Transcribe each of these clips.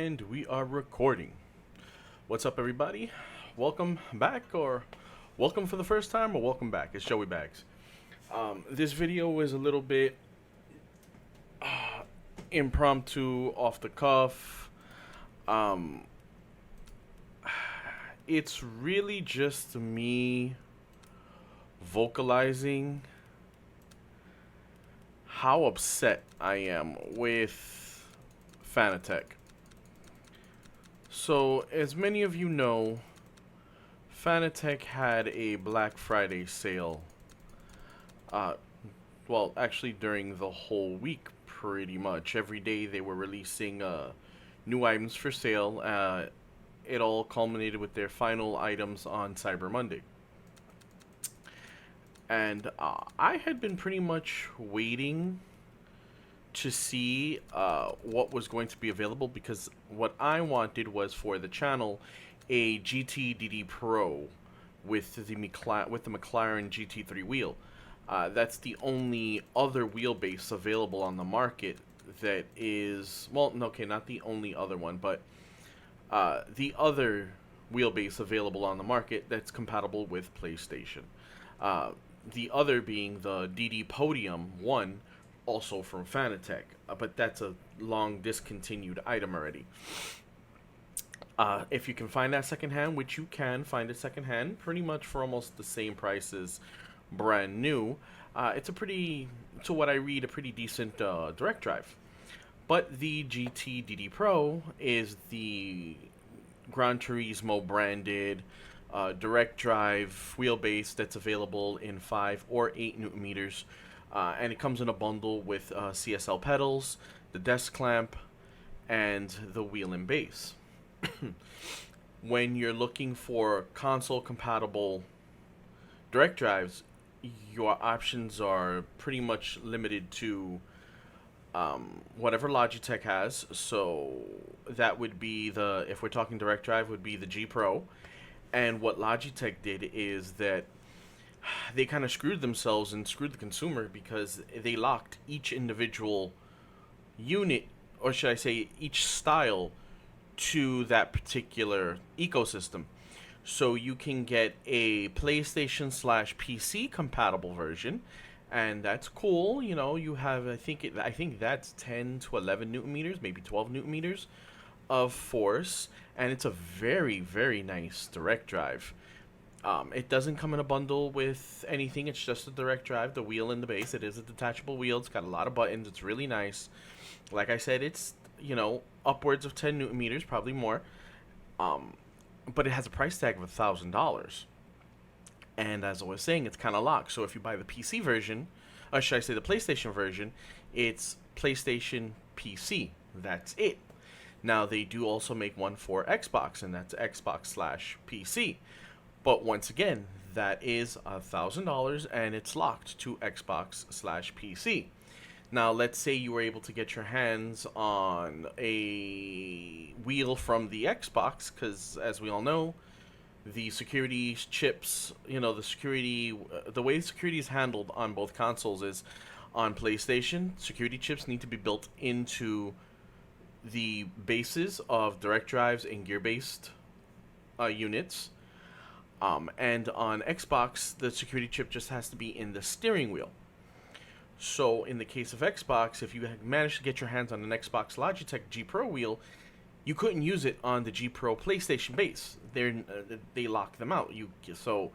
And we are recording. What's up, everybody? Welcome back, or welcome for the first time, or welcome back. It's Joey Bags. This video is a little bit impromptu, off the cuff. Um, it's really just me vocalizing how upset I am with Fanatec. So, as many of you know, Fanatec had a Black Friday sale. Uh, well, actually, during the whole week, pretty much. Every day they were releasing new items for sale. It all culminated with their final items on Cyber Monday. And I had been pretty much waiting to see what was going to be available, because what I wanted was for the channel a GT Pro with the McLaren GT3 wheel. That's the only other wheelbase available on the market that is, well, no, okay, not the only other one, but the other wheelbase available on the market that's compatible with PlayStation. The other being the DD Podium 1, also from Fanatec, but that's a long discontinued item already. If you can find that secondhand, which you can find it secondhand, pretty much for almost the same price as brand new, it's a pretty, to what I read, a pretty decent direct drive. But the GT DD Pro is the Gran Turismo branded direct drive wheelbase that's available in 5 or 8 Newton meters. And it comes in a bundle with CSL pedals, the desk clamp, and the wheel and base. When you're looking for console compatible direct drives, your options are pretty much limited to whatever Logitech has. So that would be if we're talking direct drive, would be the G Pro. And what Logitech did is that they kind of screwed themselves and screwed the consumer, because they locked each individual unit, or should I say each style, to that particular ecosystem. So you can get a PlayStation / PC compatible version, and that's cool. You know, you have, I think that's 10 to 11 Newton meters, maybe 12 Newton meters of force, and it's a very, very nice direct drive. It doesn't come in a bundle with anything. It's just a direct drive, the wheel and the base. It is a detachable wheel. It's got a lot of buttons. It's really nice. Like I said, it's, upwards of 10 Newton meters, probably more. But it has a price tag of $1,000. And as I was saying, it's kind of locked. So if you buy the PC version, or should I say the PlayStation version, it's PlayStation PC. That's it. Now, they do also make one for Xbox, and that's Xbox / PC. But once again, that is $1,000, and it's locked to Xbox / PC. Now, let's say you were able to get your hands on a wheel from the Xbox, because as we all know, the security chips, the way security is handled on both consoles is, on PlayStation, security chips need to be built into the bases of direct drives and gear-based units. And on Xbox, the security chip just has to be in the steering wheel. So in the case of Xbox, if you managed to get your hands on an Xbox Logitech G Pro wheel, you couldn't use it on the G Pro PlayStation base. They locked them out. So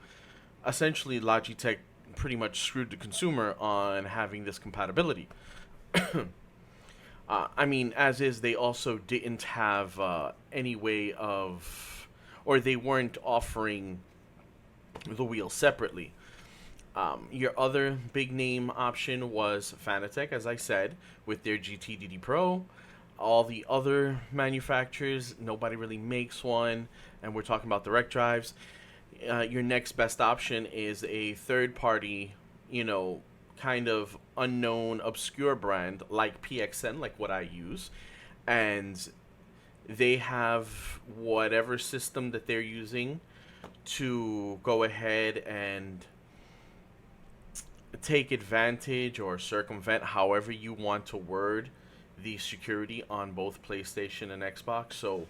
essentially, Logitech pretty much screwed the consumer on having this compatibility. As is, they also didn't have any way of, or they weren't offering the wheel separately. Your other big name option was Fanatec, as I said, with their GT DD Pro. All the other manufacturers, nobody really makes one, and we're talking about direct drives. Your next best option is a third-party, kind of unknown, obscure brand like PXN, like what I use, and they have whatever system that they're using to go ahead and take advantage or circumvent, however you want to word the security on both PlayStation and Xbox. So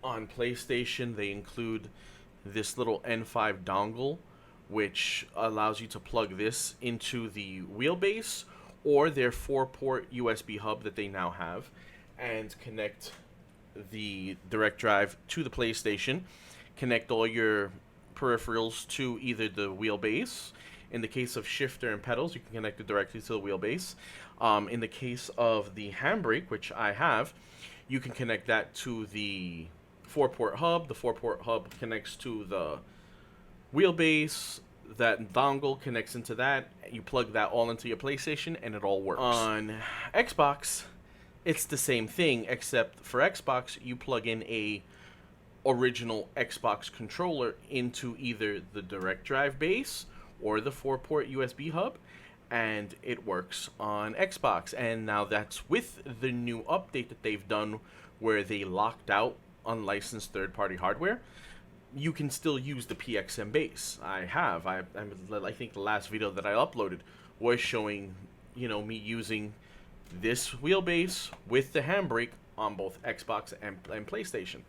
on PlayStation, they include this little N5 dongle, which allows you to plug this into the wheelbase or their 4-port USB hub that they now have and connect the direct drive to the PlayStation, connect all your peripherals to either the wheelbase. In the case of shifter and pedals, you can connect it directly to the wheelbase. In the case of the handbrake, which I have, you can connect that to the 4-port hub. The 4-port hub connects to the wheelbase. That dongle connects into that. You plug that all into your PlayStation, and it all works. On Xbox, it's the same thing, except for Xbox, you plug in a original Xbox controller into either the direct drive base or the 4-port USB hub, and it works on Xbox. And now that's with the new update that they've done where they locked out unlicensed third-party hardware. You can still use the PXM base. I think the last video that I uploaded was showing, me using this wheelbase with the handbrake on both Xbox and PlayStation.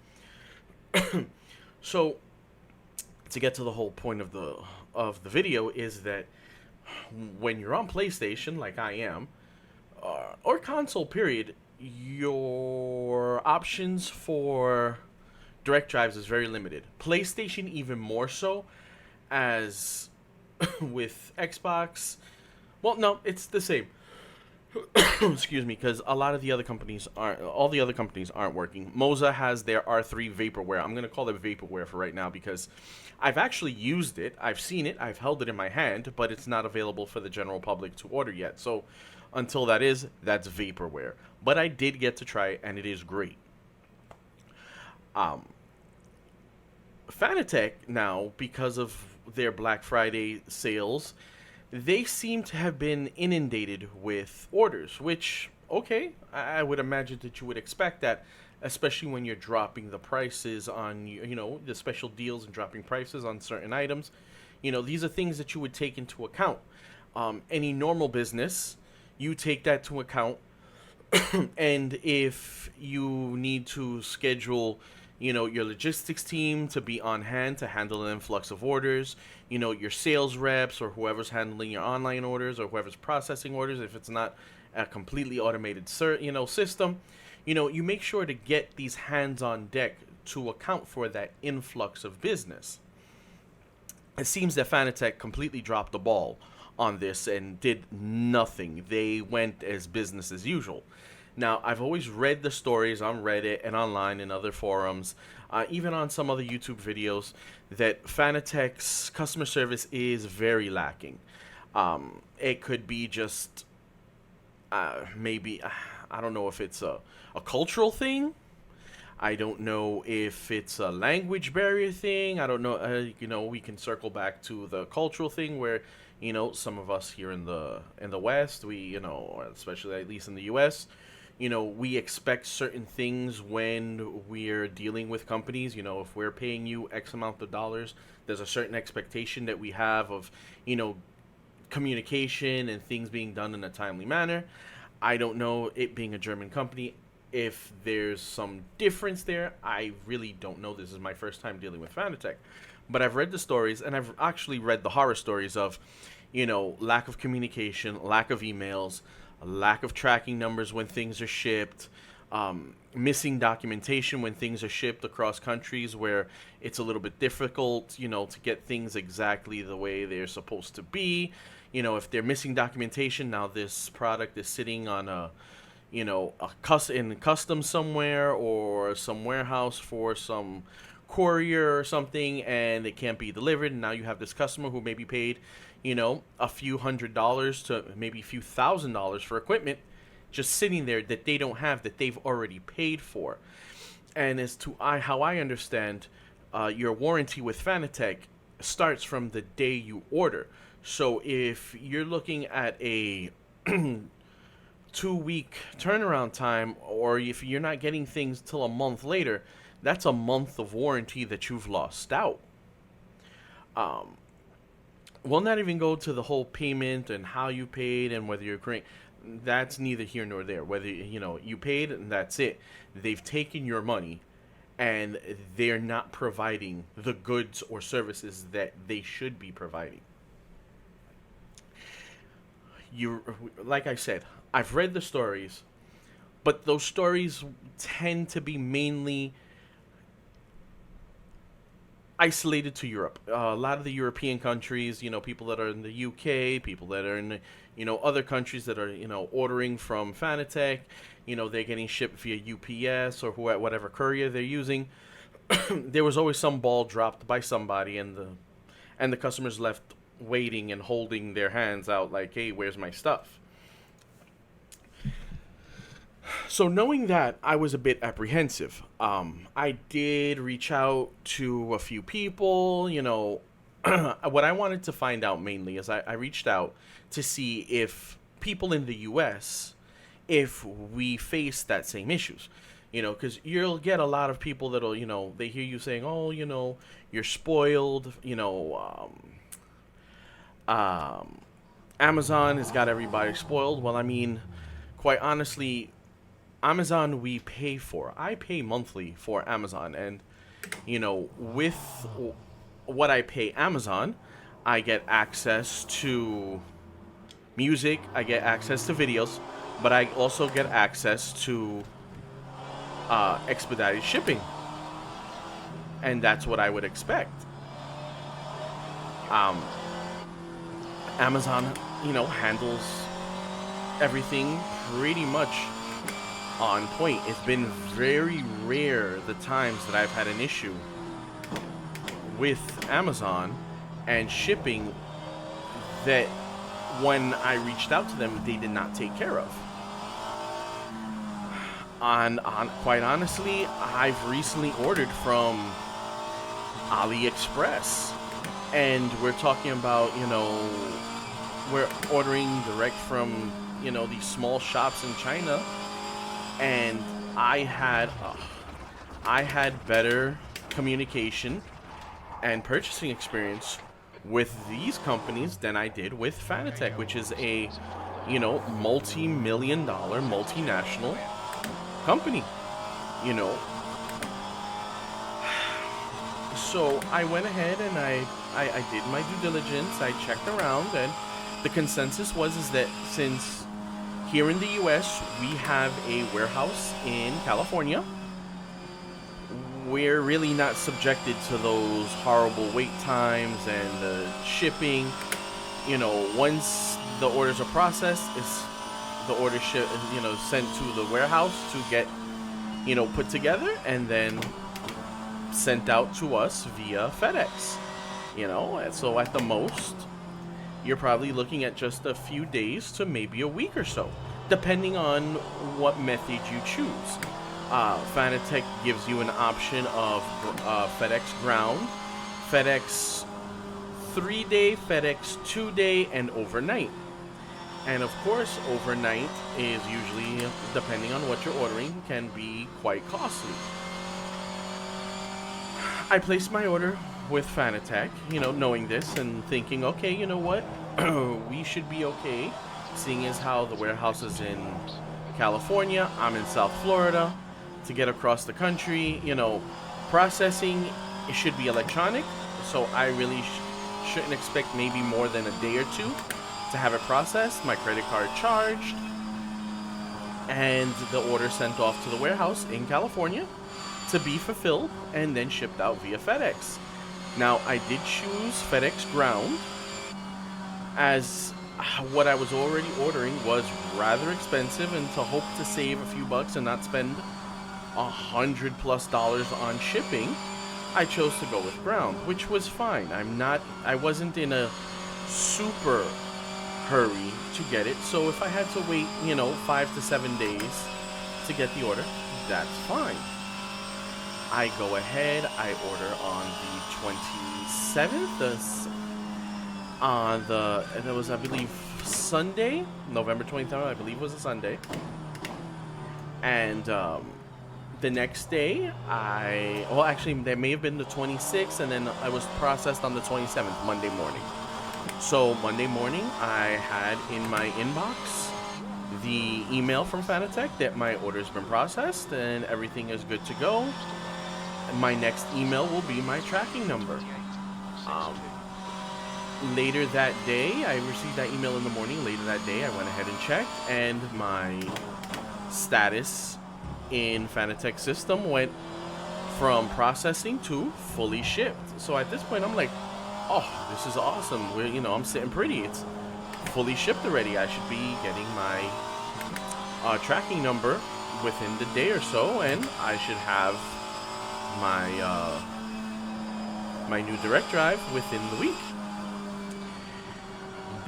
So, to get to the whole point of the video is that when you're on PlayStation, like I am, or console period, your options for direct drives is very limited. PlayStation even more so, as with Xbox. Well, no, it's the same. Excuse me, because all the other companies aren't working. Moza has their R3 vaporware. I'm gonna call it vaporware for right now because I've actually used it. I've seen it. I've held it in my hand, but it's not available for the general public to order yet. So until that's vaporware. But I did get to try it, and it is great. Fanatec now, because of their Black Friday sales, they seem to have been inundated with orders, which, okay, I would imagine that you would expect that, especially when you're dropping the prices on, the special deals and dropping prices on certain items. These are things that you would take into account. Any normal business, you take that to account, and if you need to schedule your logistics team to be on hand to handle an influx of orders, your sales reps or whoever's handling your online orders or whoever's processing orders, if it's not a completely automated system, you make sure to get these hands on deck to account for that influx of business. It seems that Fanatec completely dropped the ball on this and did nothing. They went as business as usual. Now, I've always read the stories on Reddit and online and other forums, even on some other YouTube videos, that Fanatec's customer service is very lacking. It could be just maybe, I don't know if it's a cultural thing. I don't know if it's a language barrier thing. I don't know. We can circle back to the cultural thing where, some of us here in the West, we, or especially at least in the U.S., we expect certain things when we're dealing with companies. If we're paying you X amount of dollars, there's a certain expectation that we have of, communication and things being done in a timely manner. I don't know, it being a German company, if there's some difference there. I really don't know. This is my first time dealing with Fanatec. But I've read the stories, and I've actually read the horror stories of, lack of communication, lack of emails, lack of tracking numbers when things are shipped, missing documentation when things are shipped across countries where it's a little bit difficult, to get things exactly the way they're supposed to be. If they're missing documentation, now this product is sitting on in customs somewhere or some warehouse for some courier or something, and it can't be delivered. And now you have this customer who maybe paid, a few $100s to maybe a few $1,000s for equipment just sitting there that they don't have, that they've already paid for. And as to how I understand, your warranty with Fanatec starts from the day you order. So if you're looking at a 2-week turnaround time, or if you're not getting things till a month later, that's a month of warranty that you've lost out. We'll not even go to the whole payment and how you paid and whether you're correct. That's neither here nor there. Whether you paid and that's it. They've taken your money, and they're not providing the goods or services that they should be providing. You, like I said, I've read the stories, but those stories tend to be mainly isolated to Europe. A lot of the European countries, people that are in the UK, people that are in, other countries that are, ordering from Fanatec, they're getting shipped via UPS or whatever courier they're using. There was always some ball dropped by somebody, and the customers left waiting and holding their hands out like, "Hey, where's my stuff?" So knowing that, I was a bit apprehensive. I did reach out to a few people. What I wanted to find out mainly is I reached out to see if people in the U.S., if we face that same issues. Because you'll get a lot of people that'll, they hear you saying, "Oh, you're spoiled." Amazon has got everybody spoiled. Well, I mean, quite honestly, Amazon we pay for. I pay monthly for Amazon, and with what I pay Amazon, I get access to music, I get access to videos, but I also get access to expedited shipping, and that's what I would expect. Um, Amazon, handles everything pretty much on point. It's been very rare the times that I've had an issue with Amazon and shipping that when I reached out to them, they did not take care of. On quite honestly, I've recently ordered from AliExpress, and we're talking about, we're ordering direct from, these small shops in China, and I had better communication and purchasing experience with these companies than I did with Fanatec, which is a, multi-million dollar multinational company, you know. So I went ahead and I did my due diligence. I checked around, and the consensus is that since here in the US we have a warehouse in California, we're really not subjected to those horrible wait times and the shipping. Once the orders are processed, it's the order sent to the warehouse to get, put together and then sent out to us via FedEx. And so at the most, you're probably looking at just a few days to maybe a week or so, depending on what method you choose. Fanatec gives you an option of FedEx Ground, FedEx 3-day, FedEx 2-day, and overnight. And of course, overnight is usually, depending on what you're ordering, can be quite costly. I placed my order with Fanatec, knowing this and thinking, okay, you know what, we should be okay, seeing as how the warehouse is in California, I'm in South Florida. To get across the country, processing, it should be electronic, so I really shouldn't expect maybe more than a day or two to have it processed, my credit card charged, and the order sent off to the warehouse in California to be fulfilled and then shipped out via FedEx. Now, I did choose FedEx Ground, as what I was already ordering was rather expensive, and to hope to save a few bucks and not spend $100+ on shipping, I chose to go with Ground, which was fine. I wasn't in a super hurry to get it, so if I had to wait, 5 to 7 days to get the order, that's fine. I go ahead, I order on the 27th, and it was, I believe, Sunday, November 23rd, I believe was a Sunday, and the next day, actually, there may have been the 26th, and then I was processed on the 27th, Monday morning. So Monday morning, I had in my inbox the email from Fanatec that my order's been processed and everything is good to go. My next email will be my tracking number. Later that day, I received that email in the morning. Later that day, I went ahead and checked, and my status in Fanatec system went from processing to fully shipped. So at this point, I'm like, oh, this is awesome. I'm sitting pretty. It's fully shipped already. I should be getting my tracking number within the day or so, and I should have my my new direct drive within the week.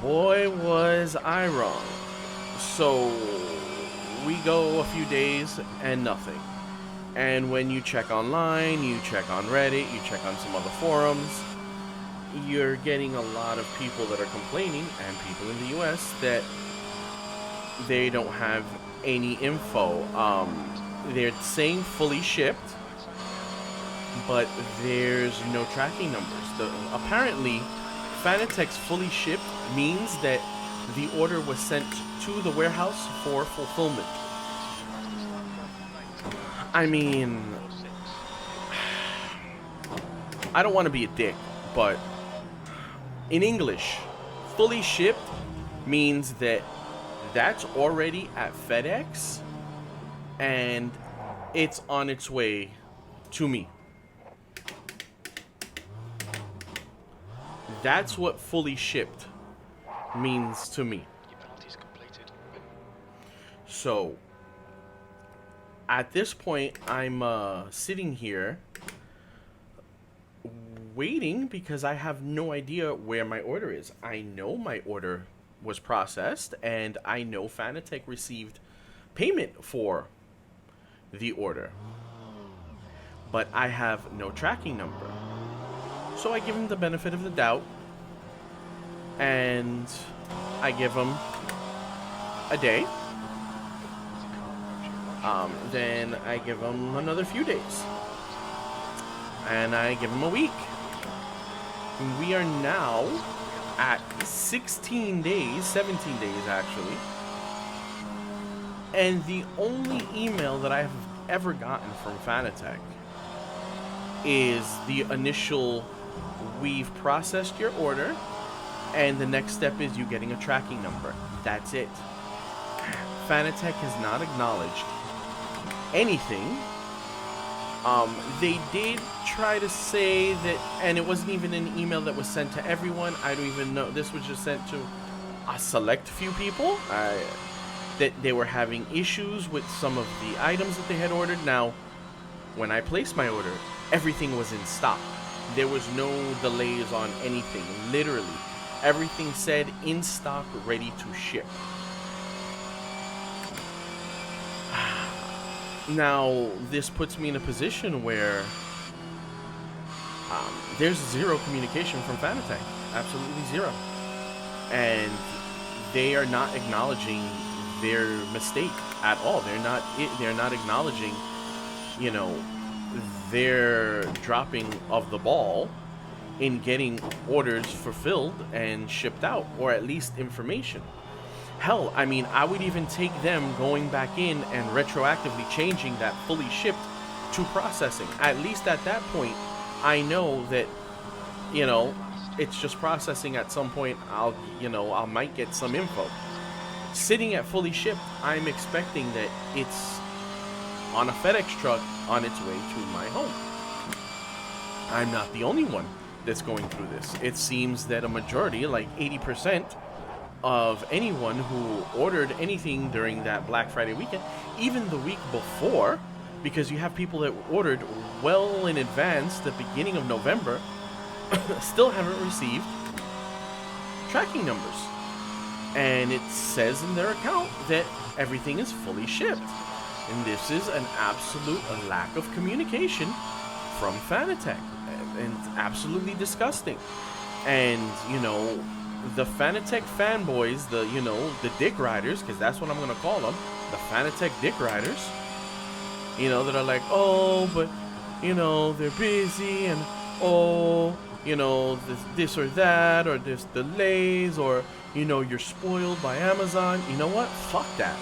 Boy, was I wrong. So we go a few days and nothing. And when you check online, you check on Reddit, you check on some other forums, you're getting a lot of people that are complaining, and people in the US, that they don't have any info. They're saying fully shipped, but there's no tracking numbers. Apparently, Fanatec's fully shipped means that the order was sent to the warehouse for fulfillment. I mean, I don't want to be a dick, but in English, fully shipped means that that's already at FedEx and it's on its way to me. That's what fully shipped means to me. So, at this point, I'm sitting here waiting because I have no idea where my order is. I know my order was processed, and I know Fanatec received payment for the order. But I have no tracking number. So I give him the benefit of the doubt, and I give him a day. Then I give him another few days. And I give him a week. We are now at 16 days, 17 days actually. And the only email that I have ever gotten from Fanatec is the initial, we've processed your order, and the next step is you getting a tracking number. That's it. Fanatec has not acknowledged anything. They did try to say that, and it wasn't even an email that was sent to everyone. I don't even know. This was just sent to a select few people. That they were having issues with some of the items that they had ordered. Now, when I placed my order, everything was in stock. There was no delays on anything. Literally, everything said in stock, ready to ship. Now, this puts me in a position where there's zero communication from Fanatec. Absolutely zero. And they are not acknowledging their mistake at all. They're not acknowledging, their dropping of the ball in getting orders fulfilled and shipped out, or at least information. Hell, I mean, I would even take them going back in and retroactively changing that fully shipped to processing. At least at that point, I know that, it's just processing. At some point, I might get some info. Sitting at fully shipped, I'm expecting that it's on a FedEx truck on its way to my home. I'm not the only one that's going through this. It seems that a majority, like 80%, of anyone who ordered anything during that Black Friday weekend, even the week before, because you have people that ordered well in advance, the beginning of November, still haven't received tracking numbers. And it says in their account that everything is fully shipped. And this is an absolute lack of communication from Fanatec. And it's absolutely disgusting. And, the Fanatec fanboys, the dick riders, because that's what I'm going to call them, the Fanatec dick riders, that are like, oh, but, they're busy, and, oh, this or that, or there's delays, or, you're spoiled by Amazon. You know what? Fuck that.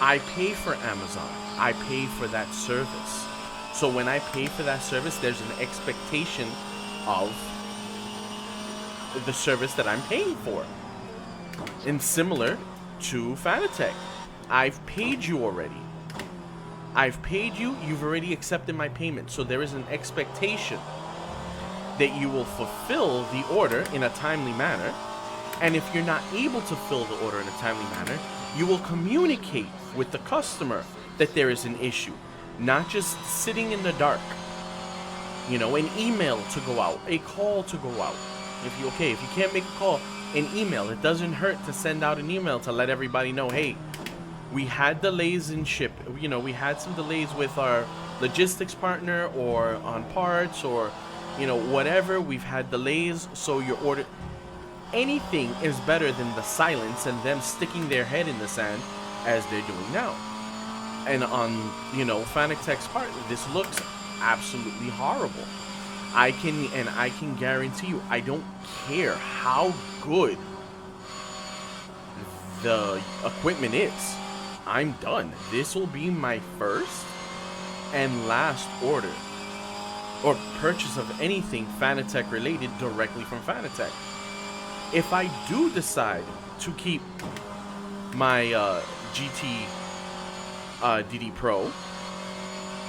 I pay for Amazon. I pay for that service. So when I pay for that service, there's an expectation of the service that I'm paying for. And similar to Fanatec, I've paid you already. I've paid you. You've already accepted my payment. So there is an expectation that you will fulfill the order in a timely manner. And if you're not able to fill the order in a timely manner, you will communicate with the customer that there is an issue. Not just sitting in the dark. An email to go out, a call to go out. If you can't make a call, an email. It doesn't hurt to send out an email to let everybody know, hey, we had delays in ship. We had some delays with our logistics partner or on parts or, whatever. We've had delays, so your order... Anything is better than the silence and them sticking their head in the sand as they're doing now. And on, Fanatec's part, this looks absolutely horrible. I can guarantee you, I don't care how good the equipment is. I'm done. This will be my first and last order or purchase of anything Fanatec related directly from Fanatec. If I do decide to keep my GT DD Pro,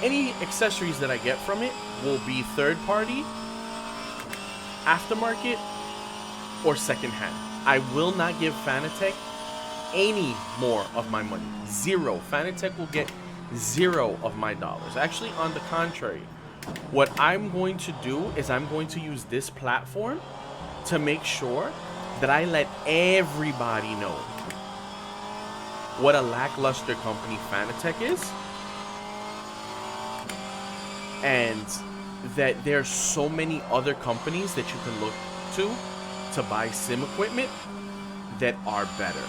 any accessories that I get from it will be third party, aftermarket, or second hand. I will not give Fanatec any more of my money. Zero. Fanatec will get zero of my dollars. Actually, on the contrary, what I'm going to do is I'm going to use this platform to make sure that I let everybody know what a lackluster company Fanatec is, and that there's so many other companies that you can look to buy sim equipment that are better,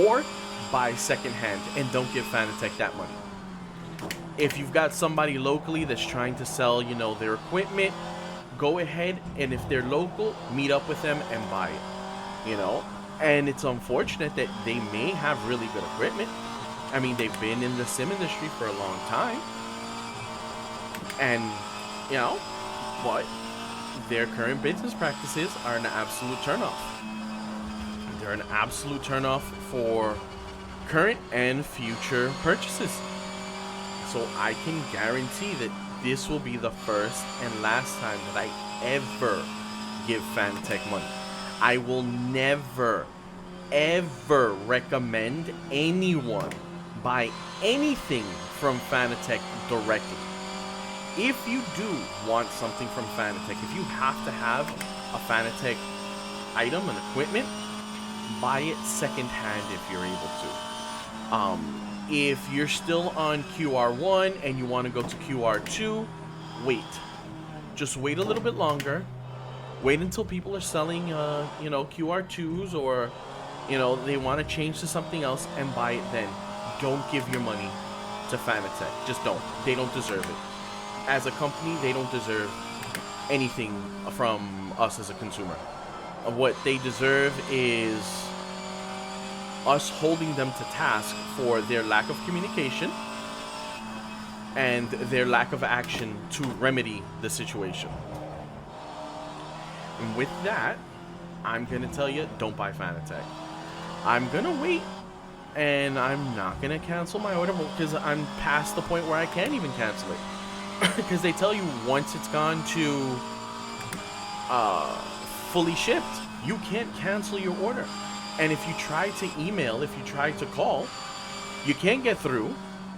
or buy secondhand and don't give Fanatec that money. If you've got somebody locally that's trying to sell, their equipment, go ahead, and if they're local, meet up with them and buy it. And it's unfortunate that they may have really good equipment. I mean, they've been in the sim industry for a long time. And, but their current business practices are an absolute turnoff. They're an absolute turnoff for current and future purchases. So I can guarantee that this will be the first and last time that I ever give Fanatec money. I will never, ever recommend anyone buy anything from Fanatec directly. If you do want something from Fanatec, if you have to have a Fanatec item and equipment, buy it secondhand if you're able to. If you're still on QR1 and you want to go to QR2, wait. Just wait a little bit longer. Wait until people are selling, QR2s, or, they want to change to something else, and buy it then. Don't give your money to Fanatec. Just don't. They don't deserve it. As a company, they don't deserve anything from us as a consumer. What they deserve is us holding them to task for their lack of communication and their lack of action to remedy the situation. And with that, I'm going to tell you, don't buy Fanatec. I'm going to wait, and I'm not going to cancel my order because I'm past the point where I can't even cancel it. Because they tell you once it's gone to fully shipped, you can't cancel your order. And if you try to email, if you try to call, you can't get through.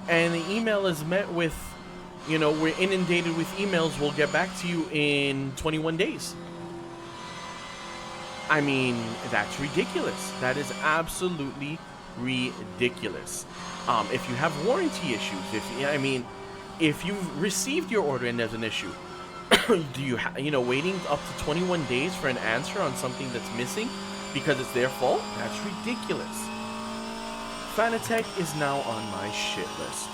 And the email is met with, we're inundated with emails, we'll get back to you in 21 days. I mean, that's ridiculous. That is absolutely ridiculous. If you have warranty issues, if you've received your order and there's an issue, do you waiting up to 21 days for an answer on something that's missing because it's their fault? That's ridiculous. Fanatec is now on my shit list.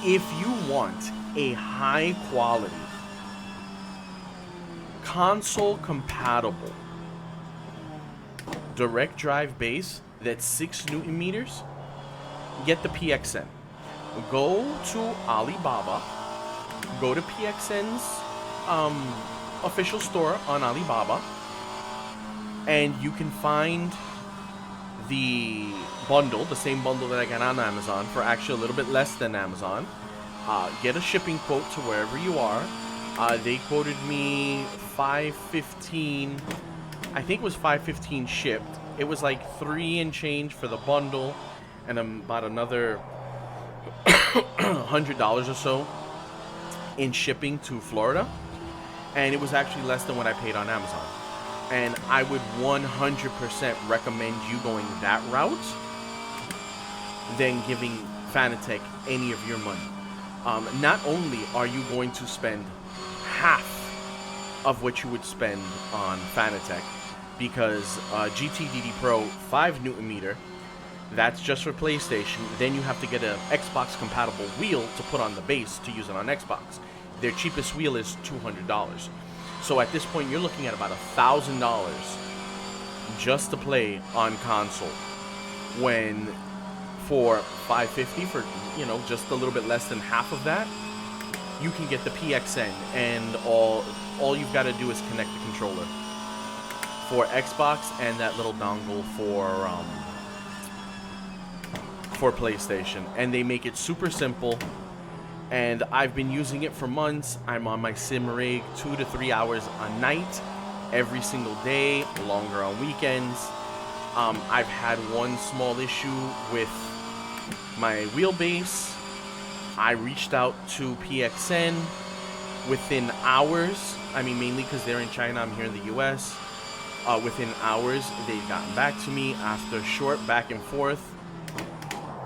If you want a high quality console compatible direct drive base that's 6 Newton meters, get the PXN. Go to Alibaba, go to PXN's official store on Alibaba, and you can find the bundle, the same bundle that I got on Amazon, for actually a little bit less than Amazon. Get a shipping quote to wherever you are. They quoted me $5.15. I think it was $5.15 shipped. It was like $3 and change for the bundle, and about another $100 or so in shipping to Florida. And it was actually less than what I paid on Amazon. And I would 100% recommend you going that route than giving Fanatec any of your money. Not only are you going to spend half of what you would spend on Fanatec, because GTDD Pro 5 Newton meter, that's just for PlayStation. Then you have to get an Xbox compatible wheel to put on the base to use it on Xbox. Their cheapest wheel is $200. So at this point, you're looking at about $1,000 just to play on console. When for $550, for just a little bit less than half of that, you can get the PXN, and all you've got to do is connect the controller for Xbox and that little dongle for PlayStation, and they make it super simple. And I've been using it for months. I'm on my sim rig 2 to 3 hours a night, every single day, longer on weekends. I've had one small issue with my wheelbase. I reached out to PXN within hours. I mean, mainly because they're in China, I'm here in the US. Within hours, they'd gotten back to me after a short back and forth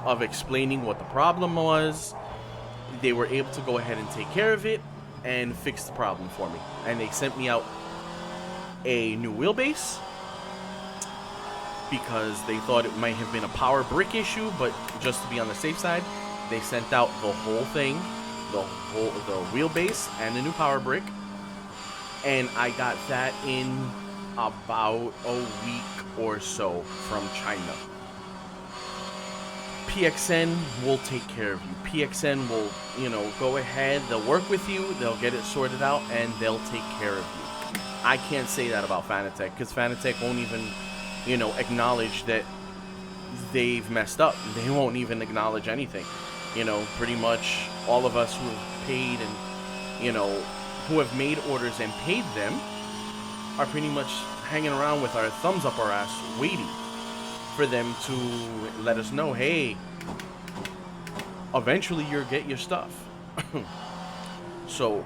of explaining what the problem was. They were able to go ahead and take care of it and fix the problem for me. And they sent me out a new wheelbase because they thought it might have been a power brick issue, but just to be on the safe side, they sent out the whole thing, the wheelbase and the new power brick. And I got that in about a week or so from China. PXN will take care of you. PXN will, go ahead, they'll work with you, they'll get it sorted out, and they'll take care of you. I can't say that about Fanatec, because Fanatec won't even, acknowledge that they've messed up. They won't even acknowledge anything. Pretty much all of us who have paid and, who have made orders and paid them are pretty much hanging around with our thumbs up our ass, waiting for them to let us know, hey, eventually you'll get your stuff. So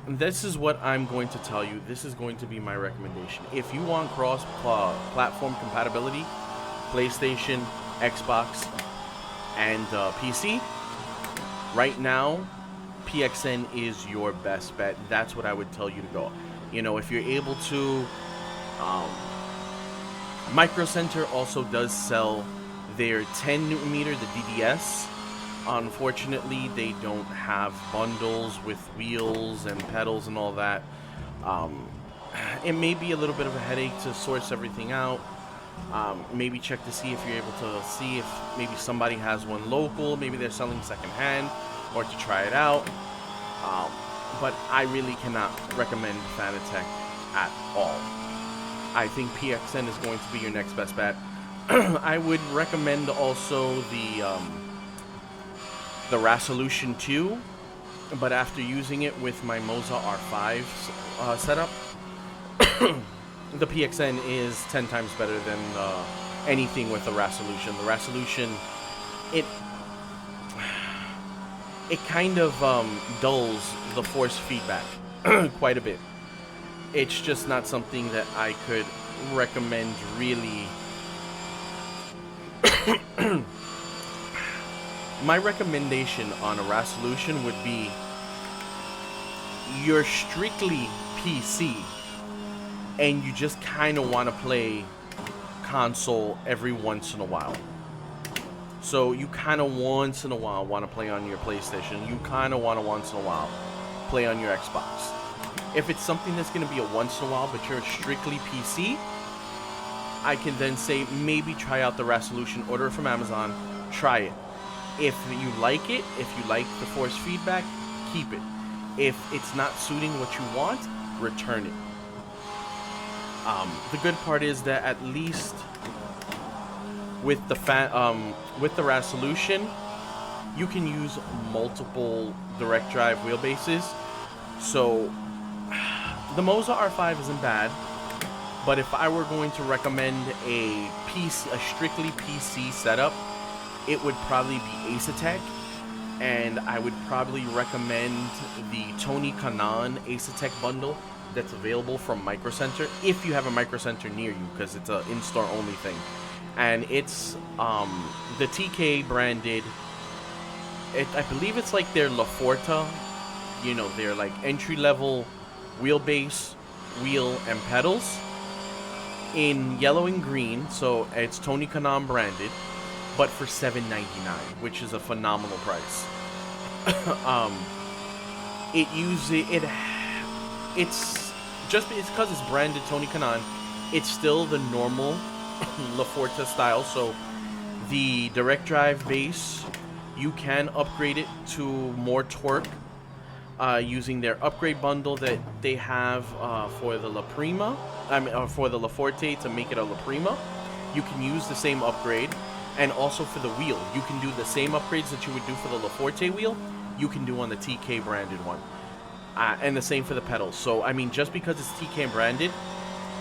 this is what I'm going to tell you. This is going to be my recommendation. If you want cross-platform compatibility, PlayStation, Xbox, and PC, right now, PXN is your best bet. That's what I would tell you to go. If you're able to... Micro Center also does sell their 10 Newton meter, the DDS. Unfortunately, they don't have bundles with wheels and pedals and all that. It may be a little bit of a headache to source everything out. Maybe check to see if you're able to see if maybe somebody has one local. Maybe they're selling secondhand, or to try it out. But I really cannot recommend Fanatec at all. I think PXN is going to be your next best bet. I would recommend also the Resolution 2, but after using it with my Moza R5 setup, the PXN is 10 times better than anything with the Resolution. The Resolution, it kind of dulls the force feedback quite a bit. It's just not something that I could recommend really. My recommendation on a Resolution would be you're strictly PC and you just kind of want to play console every once in a while. So you kind of once in a while want to play on your PlayStation. You kind of want to once in a while play on your Xbox. If it's something that's going to be a once in a while, but you're strictly PC, I can then say maybe try out the resolution, order it from Amazon, try it. If you like it, if you like the force feedback, keep it. If it's not suiting what you want, return it. The good part is that at least with the resolution, you can use multiple direct drive wheelbases. So the Moza R5 isn't bad, but if I were going to recommend a strictly PC setup, it would probably be Asetek, and I would probably recommend the Tony Kanaan Asetek bundle that's available from Micro Center, if you have a Micro Center near you, because it's an in-store only thing. And it's the TK branded, I believe it's like their La Forta, you know, their like entry-level wheelbase, wheel, and pedals in yellow and green. So it's Tony Kanaan branded, but for $7.99, which is a phenomenal price. It's because it's branded Tony Kanaan, it's still the normal La Forta style. So the direct drive base, you can upgrade it to more torque using their upgrade bundle that they have for the La Prima. For the La Forte to make it a La Prima. You can use the same upgrade. And also for the wheel, you can do the same upgrades that you would do for the La Forte wheel, you can do on the TK branded one. And the same for the pedals. So, I mean, just because it's TK branded,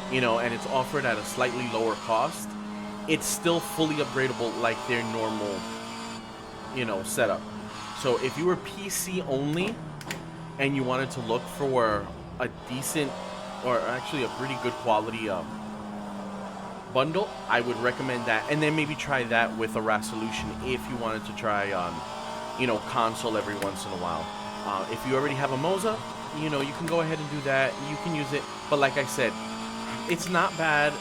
you know, and it's offered at a slightly lower cost, it's still fully upgradable like their normal, you know, setup. So if you were PC only and you wanted to look for a decent, or actually a pretty good quality bundle, I would recommend that, and then maybe try that with a resolution if you wanted to try you know, console every once in a while. If you already have a Moza, you know, you can go ahead and do that. You can use it, but like I said, it's not bad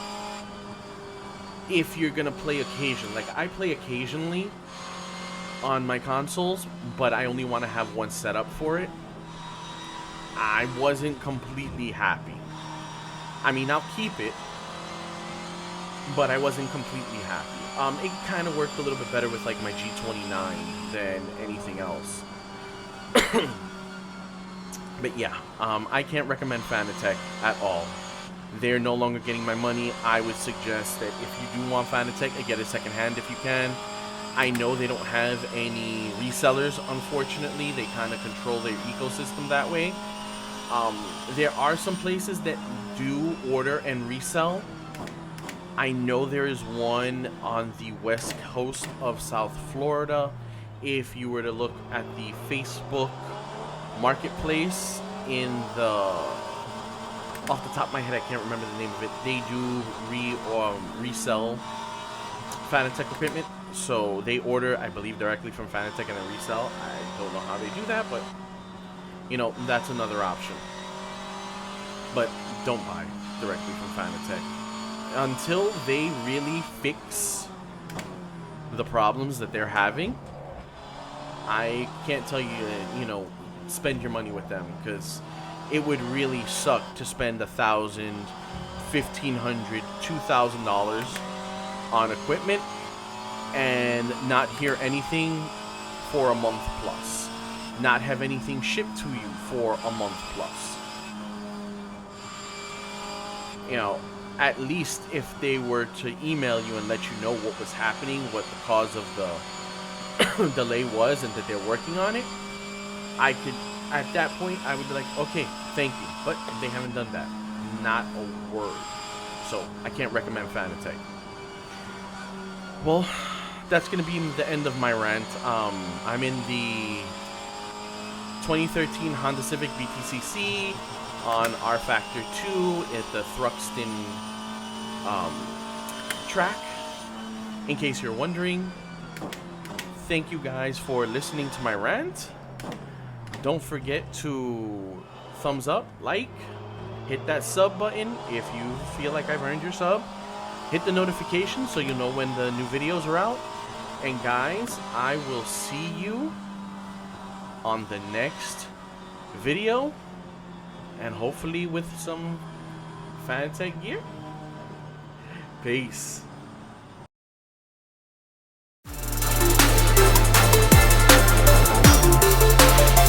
if you're gonna play occasionally. Like I play occasionally on my consoles, but I only want to have one setup for it. I wasn't completely happy. I mean, I'll keep it, but I wasn't completely happy. It kind of worked a little bit better with like my G29 than anything else. But yeah, I can't recommend Fanatec at all. They're no longer getting my money. I would suggest that if you do want Fanatec, get it secondhand if you can. I know they don't have any resellers, unfortunately. They kind of control their ecosystem that way. There are some places that do order and resell. I know there is one on the west coast of South Florida. If you were to look at the Facebook marketplace in the... off the top of my head, I can't remember the name of it. They do resell Fanatec equipment. So they order, I believe, directly from Fanatec and then resell. I don't know how they do that, but, you know, that's another option. But don't buy directly from Fanatec. Until they really fix the problems that they're having, I can't tell you, you know, spend your money with them, because it would really suck to spend $1,000, $1,500, $2,000 on equipment and not hear anything for a month plus, not have anything shipped to you for a month plus. You know, at least if they were to email you and let you know what was happening, what the cause of the delay was, and that they're working on it, I could, at that point, I would be like, okay, thank you. But they haven't done that. Not a word. So, I can't recommend Fanatec. Well, that's going to be the end of my rant. I'm in the 2013 Honda Civic BTCC on R Factor 2 at the Thruxton track. In case you're wondering, thank you guys for listening to my rant. Don't forget to thumbs up, like, hit that sub button if you feel like I've earned your sub. Hit the notification so you know when the new videos are out. And guys, I will see you on the next video. and hopefully with some Fanatec gear. Peace.